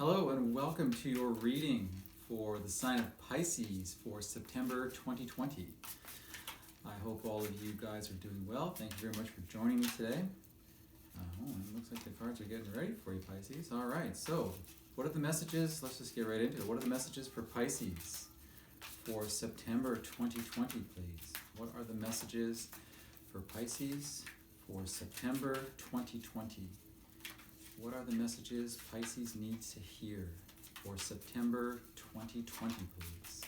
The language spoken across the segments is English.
Hello and welcome to your reading for the sign of Pisces for September 2020. I hope all of you guys are doing well. Thank you very much for joining me today. It looks like the cards are getting ready for you, Pisces. All right, so what are the messages? Let's just get right into it. What are the messages for Pisces for September 2020, please? What are the messages for Pisces for September 2020? What are the messages Pisces needs to hear for September 2020, please?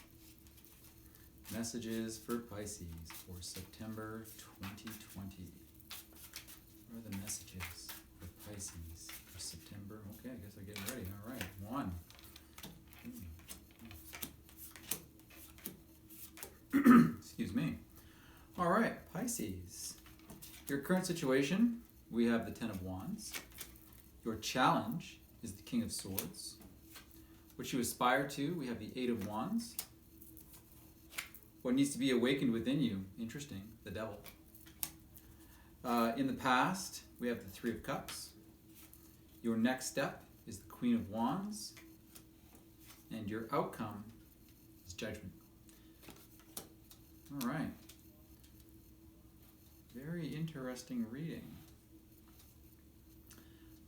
Messages for Pisces for September 2020. What are the messages for Pisces for September? Okay, I guess I'm getting ready. All right, one. Excuse me. All right, Pisces. Your current situation, we have the Ten of Wands. Your challenge is the King of Swords. What you aspire to, we have the Eight of Wands. What needs to be awakened within you, interesting, the Devil. In the past, we have the Three of Cups. Your next step is the Queen of Wands. And your outcome is Judgment. All right. Very interesting reading.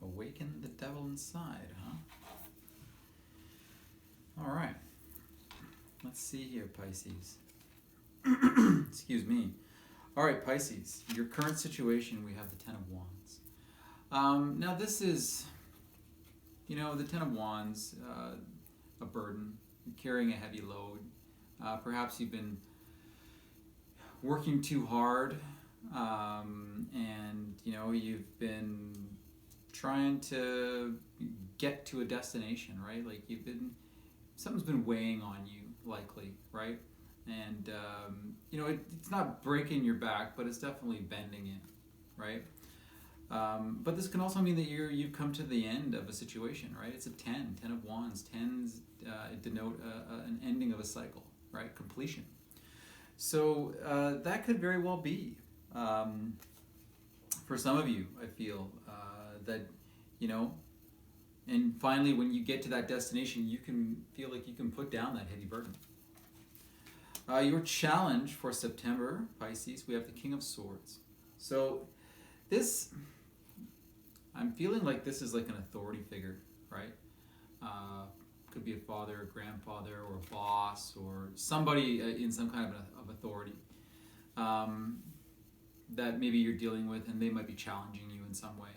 Awaken the devil inside, huh? All right. Let's see here, Pisces. Excuse me. All right, Pisces. Your current situation, we have the Ten of Wands. Now this is, the Ten of Wands, a burden, carrying a heavy load. Perhaps you've been working too hard, and you've been trying to get to a destination, right? Like something's been weighing on you, likely, right? And it's not breaking your back, but it's definitely bending it, right? But this can also mean that you've come to the end of a situation, right? It's a Ten of Wands. Tens denote an ending of a cycle, right? Completion. So that could very well be. For some of you, I feel that, and finally when you get to that destination, you can feel like you can put down that heavy burden. Your challenge for September, Pisces, we have the King of Swords. So I'm feeling like this is like an authority figure, right? Could be a father, a grandfather, or a boss, or somebody in some kind of authority that maybe you're dealing with, and they might be challenging you in some way,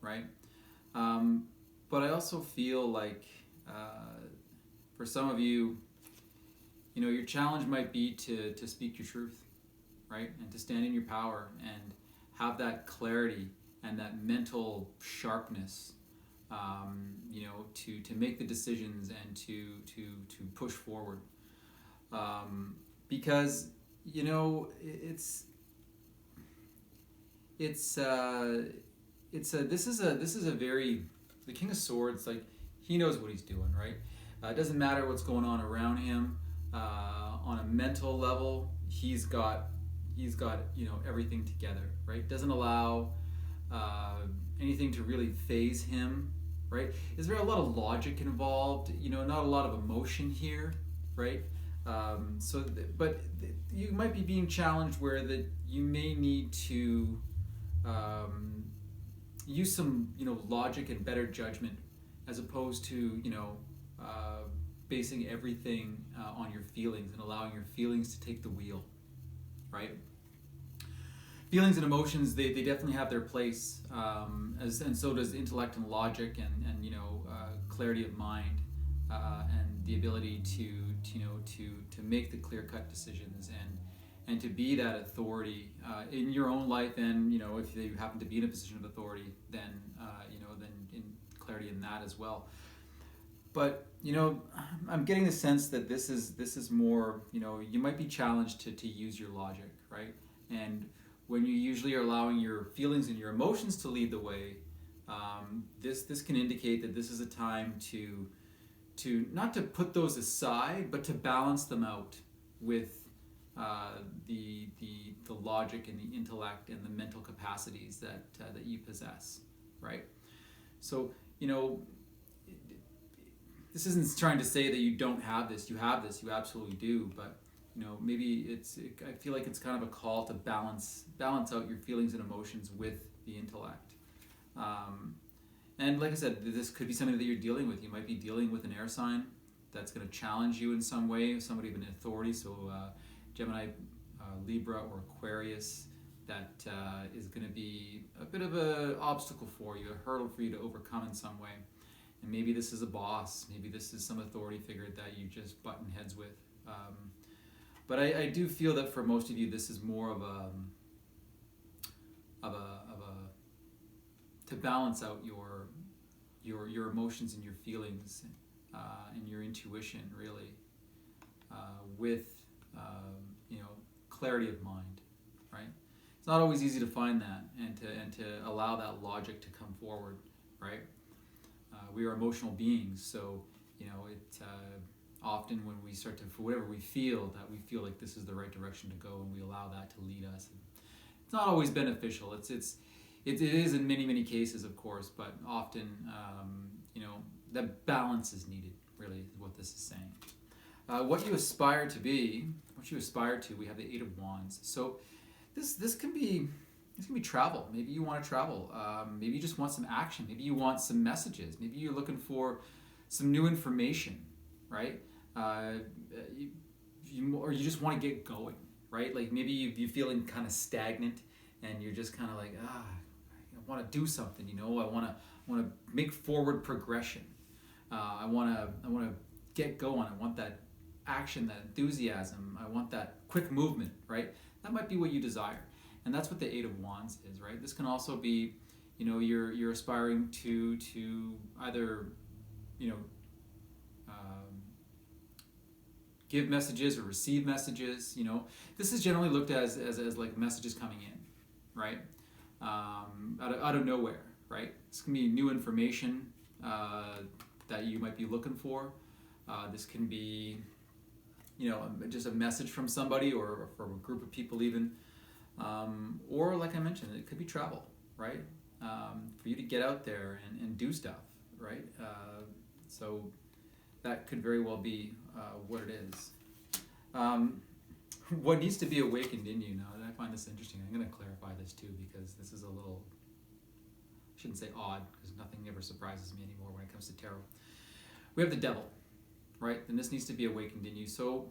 right? But I also feel like for some of you, your challenge might be to speak your truth, right? And to stand in your power and have that clarity and that mental sharpness, to make the decisions and to push forward. Because, the King of Swords, like, he knows what he's doing, right? It doesn't matter what's going on around him. On a mental level, he's got everything together, right? Doesn't allow anything to really faze him, right? Is there a lot of logic involved? Not a lot of emotion here, right? But you might be being challenged where that you may need to use some logic and better judgment, as opposed to basing everything on your feelings and allowing your feelings to take the wheel, right? Feelings and emotions, they definitely have their place, and so does intellect and logic and clarity of mind, and the ability to make the clear-cut decisions and to be that authority in your own life, and if you happen to be in a position of authority, then then in clarity in that as well. But I'm getting the sense that this is more, you might be challenged to use your logic, right? And when you usually are allowing your feelings and your emotions to lead the way, this can indicate that this is a time to not to put those aside, but to balance them out with the logic and the intellect and the mental capacities that you possess, right? So this isn't trying to say that you don't have this. You have this. You absolutely do. But maybe I feel like it's kind of a call to balance out your feelings and emotions with the intellect. And like I said, this could be something that you're dealing with. You might be dealing with an air sign that's going to challenge you in some way, somebody of an authority. So Gemini, Libra, or Aquarius, that is going to be a bit of an obstacle for you, a hurdle for you to overcome in some way. And maybe this is a boss, maybe this is some authority figure that you just button heads with. But I do feel that for most of you, this is more of a to balance out your emotions and your feelings and your intuition, really, with clarity of mind, right? It's not always easy to find that and to allow that logic to come forward, right? We are emotional beings, so it often when we start to, for whatever we feel like this is the right direction to go, and we allow that to lead us. And it's not always beneficial. It is in many cases, of course, but often that balance is needed. Really, is what this is saying. What you aspire to be, we have the Eight of Wands. So this can be travel. Maybe you want to travel. Maybe you just want some action. Maybe you want some messages. Maybe you're looking for some new information, right? Or you just want to get going, right? Like maybe you're feeling kind of stagnant, and you're just kind of like, I want to do something. I want to make forward progression. I want to get going. I want that action, that enthusiasm. I want that quick movement, right? That might be what you desire. And that's what the Eight of Wands is, right? This can also be, you're aspiring to either, give messages or receive messages. This is generally looked at as like messages coming in, right? Out of nowhere, right? This can be new information that you might be looking for. This can be, just a message from somebody or from a group of people even. Or like I mentioned, it could be travel, right? For you to get out there and do stuff, right? So that could very well be what it is. What needs to be awakened in you now, and I find this interesting. I'm going to clarify this too, because this is a little, I shouldn't say odd, because nothing ever surprises me anymore when it comes to tarot. We have the Devil, right? And this needs to be awakened in you. So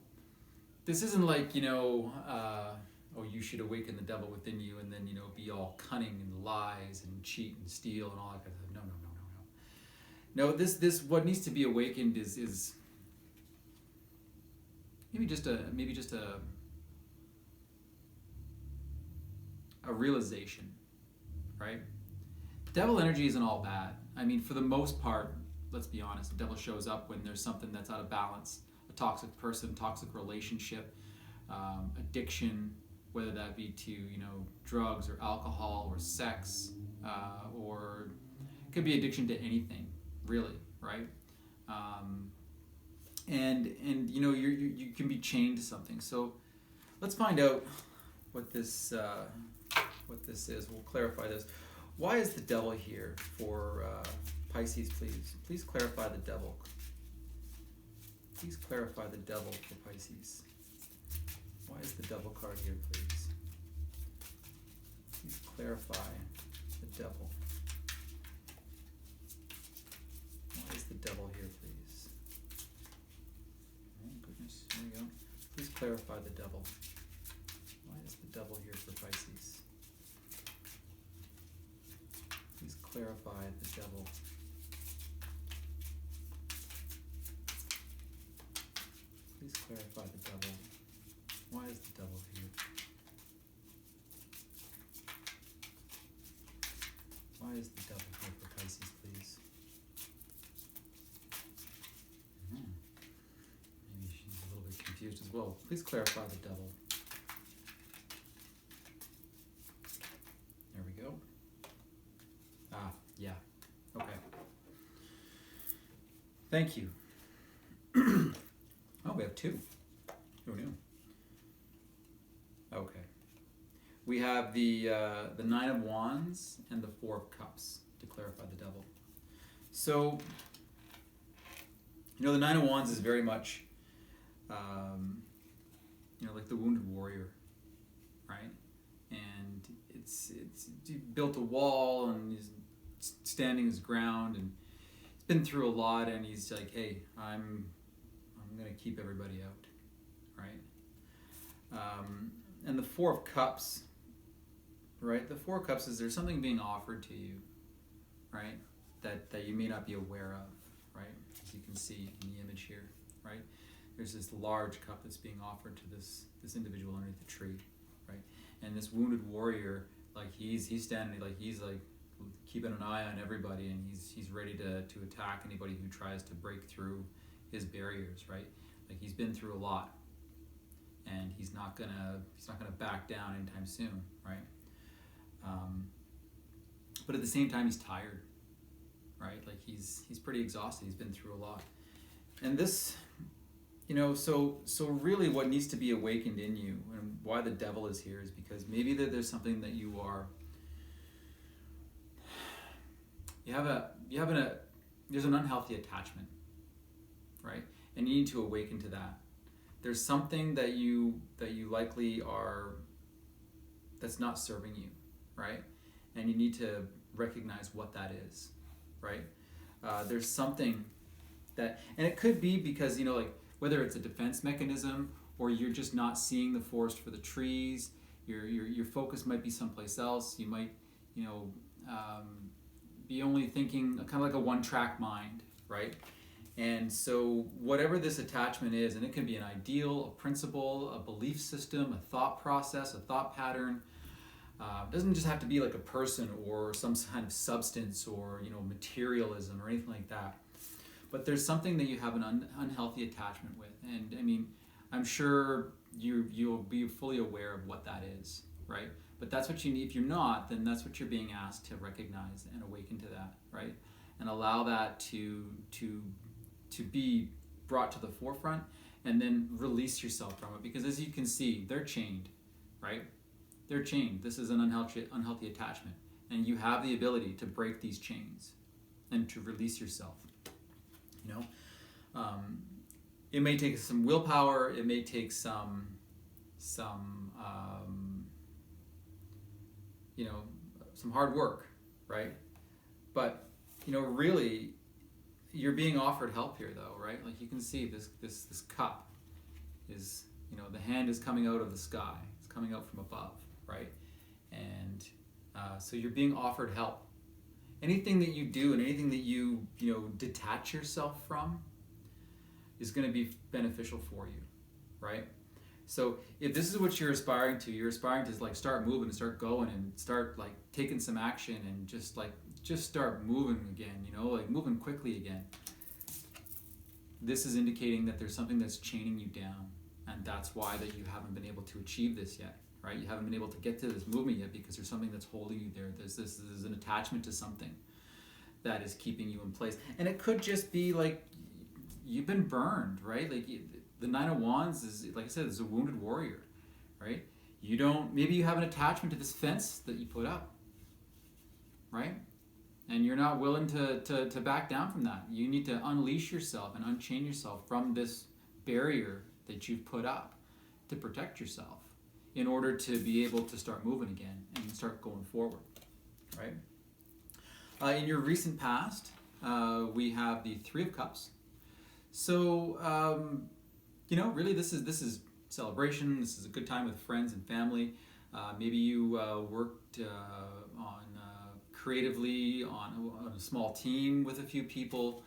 this isn't like, you should awaken the devil within you and then, be all cunning and lies and cheat and steal and all that kind of stuff. No, this what needs to be awakened is maybe just a realization, right? Devil energy isn't all bad. I mean, for the most part, let's be honest, the devil shows up when there's something that's out of balance, a toxic person, toxic relationship, addiction, whether that be to drugs or alcohol or sex, or it could be addiction to anything, really, right? And you can be chained to something. So let's find out what this is. We'll clarify this. Why is the devil here for Pisces? Please clarify the devil. Please clarify the devil for Pisces. Why is the devil card here, please? Please clarify the devil. Why is the devil here, please? Oh, goodness. There we go. Please clarify the devil. Why is the devil here for Pisces? Please clarify the devil. Please clarify the devil. Why is the devil here? Why is the devil here for Pisces, please? Maybe she's a little bit confused as well. Please clarify the devil. There we go. Yeah. Okay. Thank you. Oh, we have two. Who knew? Okay. We have the Nine of Wands and the Four of Cups to clarify the devil. So The Nine of Wands is very much, like the wounded warrior, right? And it's he built a wall and he's standing his ground and he's been through a lot and he's like, hey, I'm gonna keep everybody out, right? And the Four of Cups, right? The Four of Cups is there's something being offered to you, right? That you may not be aware of, right? As you can see in the image here, right? There's this large cup that's being offered to this individual underneath the tree, right? And this wounded warrior, like he's standing, like he's like keeping an eye on everybody, and he's ready to attack anybody who tries to break through his barriers, right? Like he's been through a lot, and he's not gonna back down anytime soon, right? But at the same time, he's tired, right? Like he's pretty exhausted. He's been through a lot, and this, so really, what needs to be awakened in you, and why the devil is here, is because maybe there's something that there's an unhealthy attachment, right? And you need to awaken to that. There's something that you likely are that's not serving you, right? And you need to recognize what that is, right? There's something that, and it could be because, like whether it's a defense mechanism or you're just not seeing the forest for the trees, your focus might be someplace else. You might, be only thinking kind of like a one-track mind, right? And so whatever this attachment is, and it can be an ideal, a principle, a belief system, a thought process, a thought pattern. It doesn't just have to be like a person or some kind of substance or materialism or anything like that. But there's something that you have an unhealthy attachment with, and I mean, I'm sure you'll be fully aware of what that is, right? But that's what you need. If you're not, then that's what you're being asked to recognize and awaken to that, right? And allow that to be brought to the forefront, and then release yourself from it. Because as you can see, they're chained, right? They're chained. This is an unhealthy attachment, and you have the ability to break these chains and to release yourself. It may take some willpower. It may take some hard work, right? But really, you're being offered help here, though, right? Like you can see this cup is, the hand is coming out of the sky. It's coming out from above, right? And so you're being offered help. Anything that you do and anything that you detach yourself from is going to be beneficial for you, right? So if this is what you're aspiring to like start moving and start going and start like taking some action and just start moving again, like moving quickly again. This is indicating that there's something that's chaining you down, and that's why that you haven't been able to achieve this yet, right? You haven't been able to get to this movement yet because there's something that's holding you there. There's an attachment to something that is keeping you in place, and it could just be like you've been burned, right? Like the Nine of Wands is, like I said, is a wounded warrior, right? Maybe you have an attachment to this fence that you put up, right? And you're not willing to back down from that. You need to unleash yourself and unchain yourself from this barrier that you've put up to protect yourself in order to be able to start moving again and start going forward, right? In your recent past, we have the Three of Cups. So, really this is celebration. This is a good time with friends and family. Maybe you worked on creatively on a small team with a few people.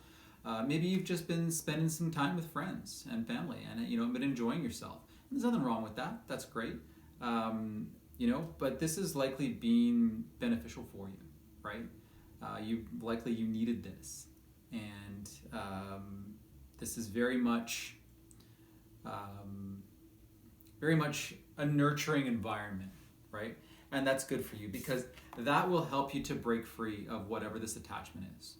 Maybe you've just been spending some time with friends and family and been enjoying yourself. There's nothing wrong with that. That's great. But this is likely being beneficial for you, right? You needed this, and this is very much a nurturing environment, right? And that's good for you because that will help you to break free of whatever this attachment is,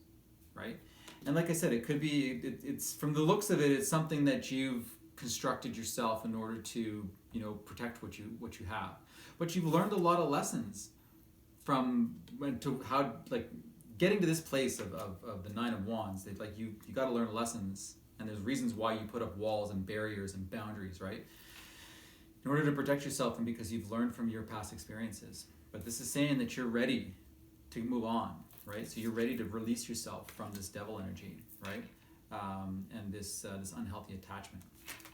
right? And like I said, it could be, it's from the looks of it, it's something that you've constructed yourself in order to, protect what you have. But you've learned a lot of lessons from how, like, getting to this place of the Nine of Wands. You got to learn lessons And there's reasons why you put up walls and barriers and boundaries, right? In order to protect yourself, and because you've learned from your past experiences. But this is saying that you're ready to move on, right? So you're ready to release yourself from this devil energy, right? And this unhealthy attachment.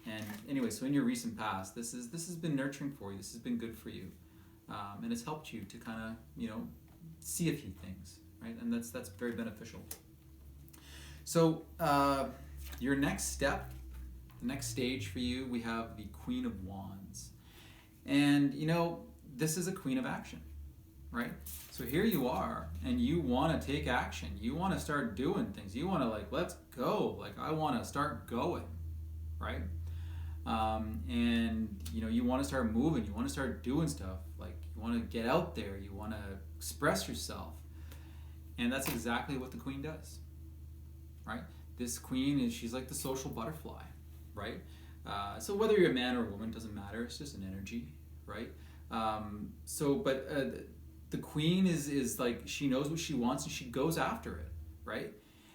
And anyway, so in your recent past, this has been nurturing for you. This has been good for you, and it's helped you to kind of see a few things, right? And that's very beneficial. So your next step, the next stage for you, we have the Queen of Wands, and this is a queen of action, right? So here you are, and you want to take action. You want to start doing things. You want to let's go. I want to start going, right? And you want to start moving. You want to start doing stuff. You want to get out there. You want to express yourself, and that's exactly what the Queen does, right? This Queen she's like the social butterfly, right? So whether you're a man or a woman doesn't matter. It's just an energy, right? The Queen is like, she knows what she wants and she goes after it, right?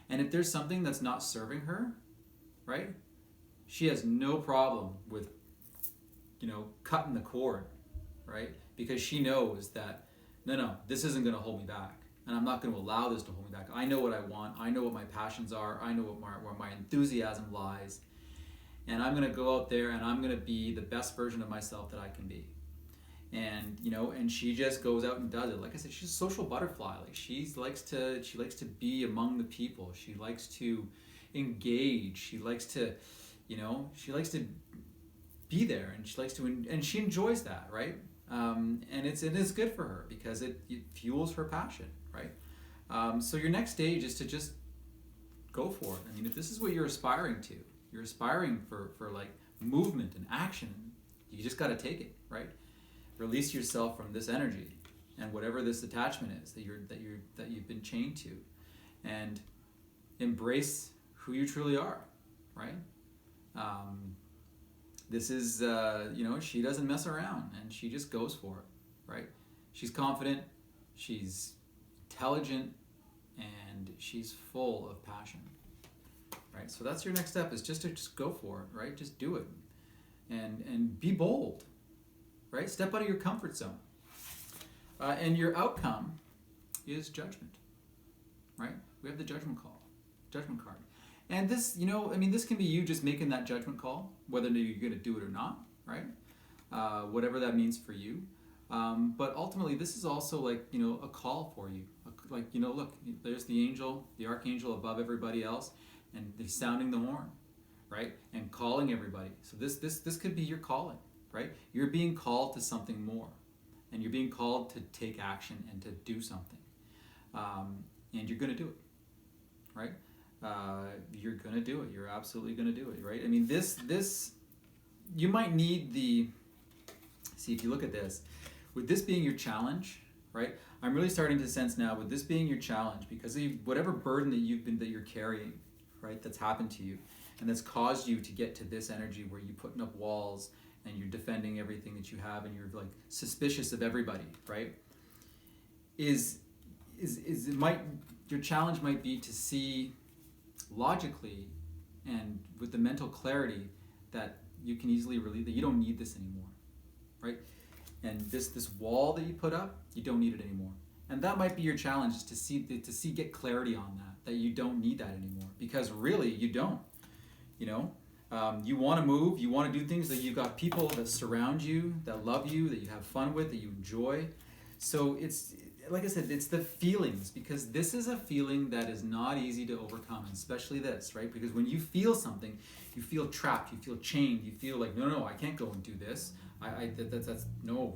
And if there's something that's not serving her, right, she has no problem with, cutting the cord, right? Because she knows that, no, this isn't going to hold me back. And I'm not going to allow this to hold me back. I know what I want. I know what my passions are. I know where my enthusiasm lies. And I'm going to go out there and I'm going to be the best version of myself that I can be. And and she just goes out and does it. Like I said, she's a social butterfly. She likes to be among the people. She likes to engage. She likes to be there, and she enjoys that, right? And it is good for her because it fuels her passion, right? So your next stage is to just go for it. I mean, if this is what you're aspiring to, you're aspiring for movement and action. You just got to take it, right? Release yourself from this energy and whatever this attachment is that you've been chained to, and embrace who you truly are, right? This is she doesn't mess around, and she just goes for it, right? She's confident, she's intelligent, and she's full of passion, right? So that's your next step, is just to go for it, right? Just do it, and be bold. Right? Step out of your comfort zone. And your outcome is judgment. Right? We have the judgment card. And this, this can be you just making that judgment call, whether you're going to do it or not, right? Whatever that means for you. But ultimately, this is also a call for you. Look, there's the angel, the archangel above everybody else, and they're sounding the horn, right? And calling everybody. So this could be your calling. Right? You're being called to something more, and you're being called to take action and to do something, and you're going to do it, right? You're going to do it. You're absolutely going to do it, right? I mean, this you might need see, if you look at this, with this being your challenge, right? I'm really starting to sense now, with this being your challenge, because of whatever burden that you're carrying, right? That's happened to you, and that's caused you to get to this energy where you're putting up walls, and you're defending everything that you have, and you're suspicious of everybody, right? Your challenge might be to see logically and with the mental clarity that you can easily relieve, that you don't need this anymore, right? And this wall that you put up, you don't need it anymore. And that might be your challenge, is to get clarity on that you don't need that anymore, because really you don't, you want to move, you want to do things, that you've got people that surround you, that love you, that you have fun with, that you enjoy. So it's, like I said, it's the feelings, because this is a feeling that is not easy to overcome, especially this, right? Because when you feel something, you feel trapped, you feel chained, you feel like, no, I can't go and do this. I know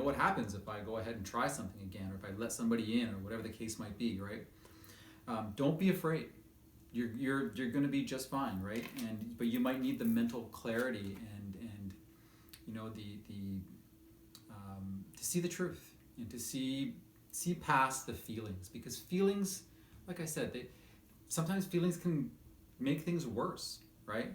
what happens if I go ahead and try something again, or if I let somebody in, or whatever the case might be, right? Don't be afraid. You're going to be just fine, right? But you might need the mental clarity and to see the truth, and to see past the feelings, because feelings, like I said, sometimes feelings can make things worse, right?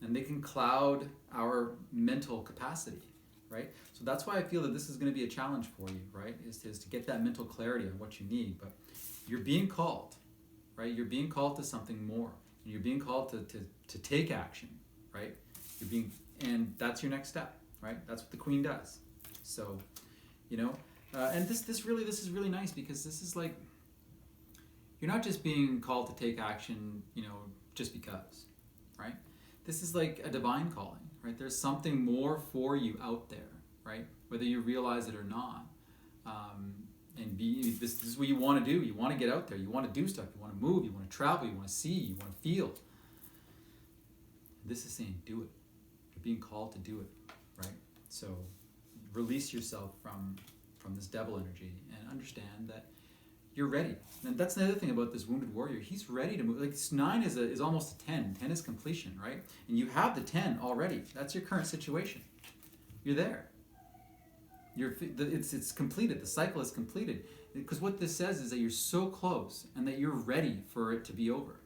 And they can cloud our mental capacity, right? So that's why I feel that this is going to be a challenge for you, right? Is to get that mental clarity on what you need. But you're being called, right? You're being called to something more. and you're being called to take action, right? And that's your next step, right? That's what the Queen does. So, and this is really nice, because this is like, you're not just being called to take action, just because, right? This is like a divine calling, right? There's something more for you out there, right? Whether you realize it or not. This is what you want to do. You want to get out there. You want to do stuff. You want to move. You want to travel. You want to see. You want to feel. This is saying, do it. You're being called to do it, right? So release yourself from this devil energy and understand that you're ready. And that's the other thing about this wounded warrior. He's ready to move. Like, 9 is almost a 10. 10 is completion, right? And you have the 10 already. That's your current situation. You're there. It's completed. The cycle is completed. Because what this says is that you're so close and that you're ready for it to be over,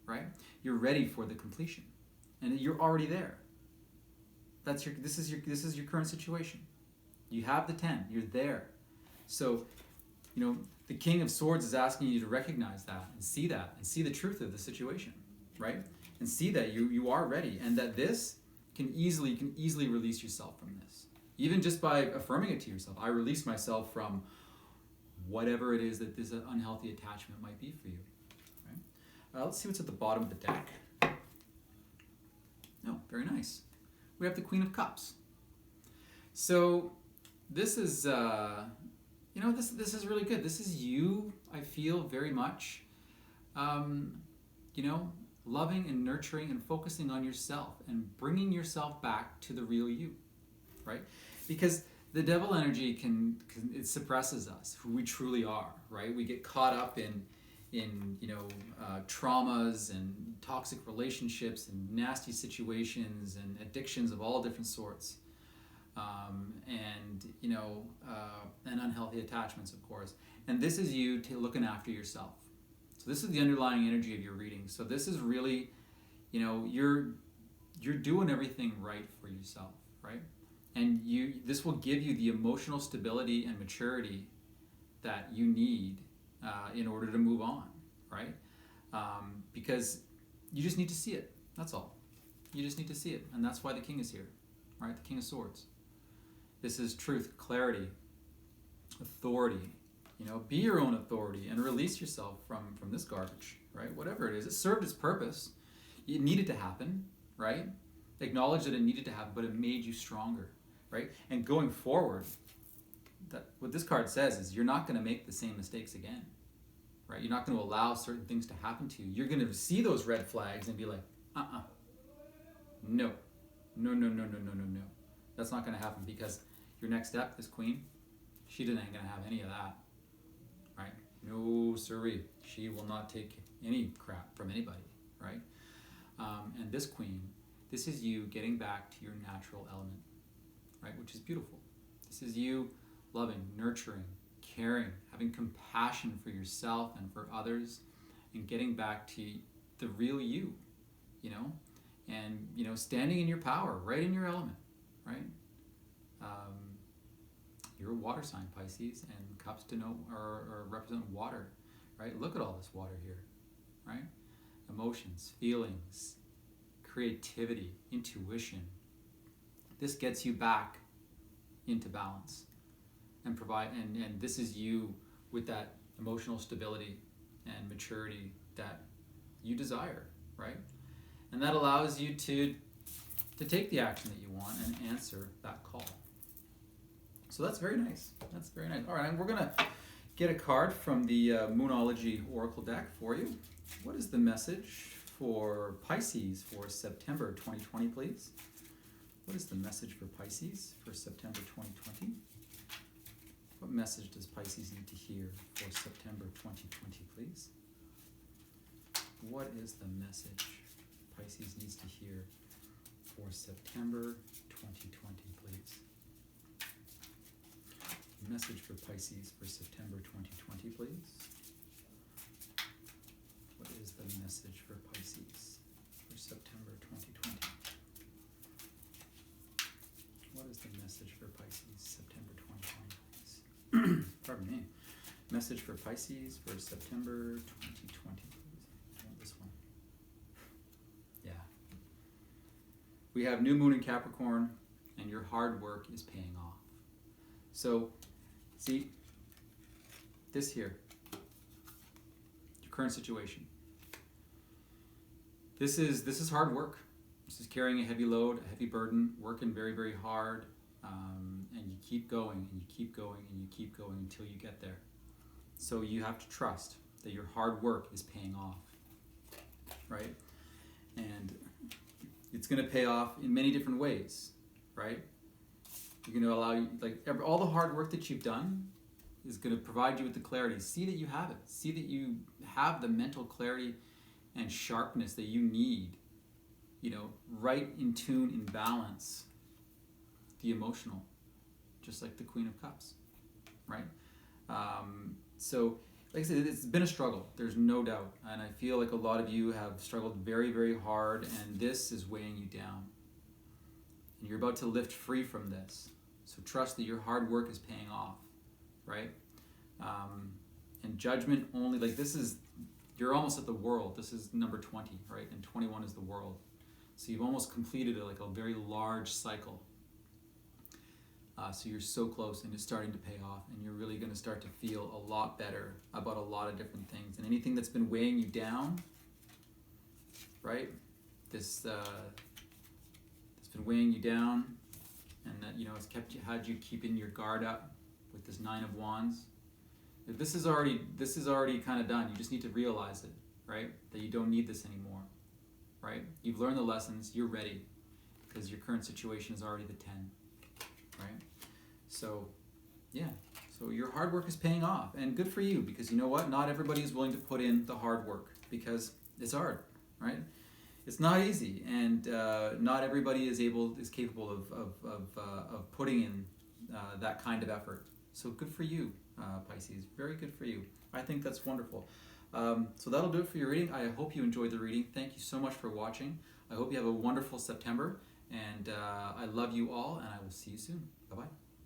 right? You're ready for the completion, and you're already there. This is your current situation. You have the 10. You're there. So, the King of Swords is asking you to recognize that and see the truth of the situation, right? And see that you are ready, and that this you can easily release yourself from this. Even just by affirming it to yourself, I release myself from whatever it is that this unhealthy attachment might be for you. Right? Let's see what's at the bottom of the deck. No, very nice. We have the Queen of Cups. So this is, this is really good. This is you, I feel, very much, loving and nurturing and focusing on yourself and bringing yourself back to the real you, right? Because the devil energy it suppresses us, who we truly are, right? We get caught up in traumas and toxic relationships and nasty situations and addictions of all different sorts, and unhealthy attachments, of course. And this is you looking after yourself. So this is the underlying energy of your reading. So this is really, you're doing everything right for yourself, right? And this will give you the emotional stability and maturity that you need in order to move on, right? Because you just need to see it. That's all. You just need to see it. And that's why the King is here, right? The King of Swords. This is truth, clarity, authority. Be your own authority and release yourself from this garbage, right? Whatever it is. It served its purpose. It needed to happen, right? Acknowledge that it needed to happen, but it made you stronger, right? And going forward, what this card says is you're not going to make the same mistakes again, right? You're not going to allow certain things to happen to you. You're going to see those red flags and be like, no. That's not going to happen, because your next step, this Queen, she ain't going to have any of that, right? No siree. She will not take any crap from anybody, right? And this Queen, this is you getting back to your natural element, right? Which is beautiful. This is you loving, nurturing, caring, having compassion for yourself and for others, and getting back to the real you, and, standing in your power, right in your element, right? You're a water sign, Pisces, and cups denote or represent water, right? Look at all this water here, right? Emotions, feelings, creativity, intuition. This gets you back into balance and and this is you with that emotional stability and maturity that you desire, right? And that allows you to take the action that you want and answer that call. So that's very nice. That's very nice. All right, we're going to get a card from the Moonology Oracle deck for you. What is the message for Pisces for September 2020, please? What is the message for Pisces for September 2020? What message does Pisces need to hear for September 2020, please? What is the message Pisces needs to hear for September 2020, please? Message for Pisces for September 2020, please. What is the message for Pisces for September 2020? What is the message for Pisces September 2020, please? Pardon me. Message for Pisces for September 2020, please. I want this one. we have new moon in Capricorn, and your hard work is paying off. So, see, this here, your current situation. This is hard work. This is carrying a heavy load, a heavy burden, working very, very hard, and you keep going, and you keep going, and you keep going until you get there. So you have to trust that your hard work is paying off, right? And it's going to pay off in many different ways, right? You're going to allow you, like all the hard work that you've done is going to provide you with the clarity. See that you have it. See that you have the mental clarity and sharpness that you need, you know, right in tune, in balance, the emotional, just like the Queen of Cups, right? So, like I said, it's been a struggle. There's no doubt. And I feel like a lot of you have struggled very, very hard, and this is weighing you down. And you're about to lift free from this. So trust that your hard work is paying off, right? And judgment only, like this is, you're almost at the world. This is number 20, right? And 21 is the world. So you've almost completed like a very large cycle. So you're so close, and it's starting to pay off, and you're really going to start to feel a lot better about a lot of different things. And anything that's been weighing you down, right? This it's been weighing you down, and that, you know, it's had you keeping your guard up with this 9 of Wands. This is already kind of done. You just need to realize it, right? That you don't need this anymore, right? You've learned the lessons. You're ready because your current situation is already the 10, right? So, yeah. So your hard work is paying off, and good for you, because you know what? Not everybody is willing to put in the hard work because it's hard, right? It's not easy, and not everybody is capable of putting in that kind of effort. So good for you, Pisces. Very good for you. I think that's wonderful. So that'll do it for your reading. I hope you enjoyed the reading. Thank you so much for watching. I hope you have a wonderful September, and I love you all, and I will see you soon. Bye-bye.